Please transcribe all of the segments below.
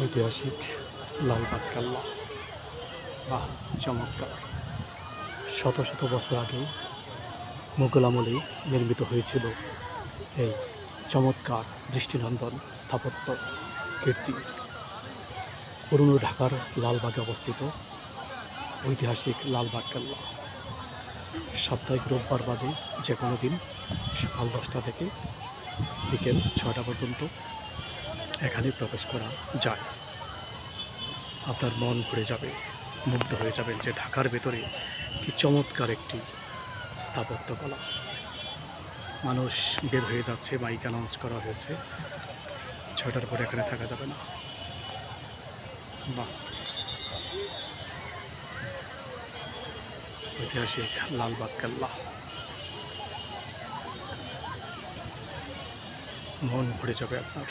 ঐতিহাসিক লালবাগ কেল্লা, বাহ চমৎকার। শত শত বছর আগে মুঘল আমলে নির্মিত হয়েছিল এই চমৎকার দৃষ্টিনন্দন স্থাপত্য কীর্তি। পুরনো ঢাকার লালবাগে অবস্থিত ঐতিহাসিক লালবাগ কেল্লা। সাপ্তাহিক রোববার বাদে যে কোনো দিন সকাল 10টা থেকে বিকেল 6টা পর্যন্ত এখানে প্রবেশ করা যায়। আপনার মন ভরে যাবে, মুগ্ধ হয়ে যাবেন যে ঢাকার ভেতরে কি চমৎকার একটি স্থাপত্যকলা। মানুষ বের হয়ে যাচ্ছে, মাইক অ্যানাউন্স করা হয়েছে 6টার পরে এখানে থাকা যাবে না। বাহ, ঐতিহাসিক লালবাগ কেল্লা, মন ভরে যাবে আপনার।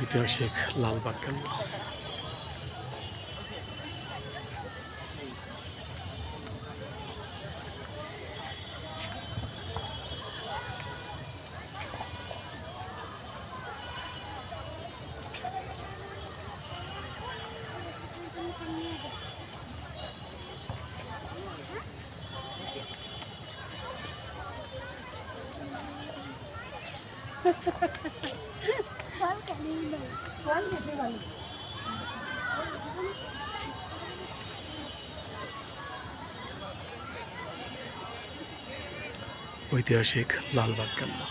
ঐতিহাসিক লালবাগ কেল্লা। ঐতিহাসিক লালবাগ কেল্লা।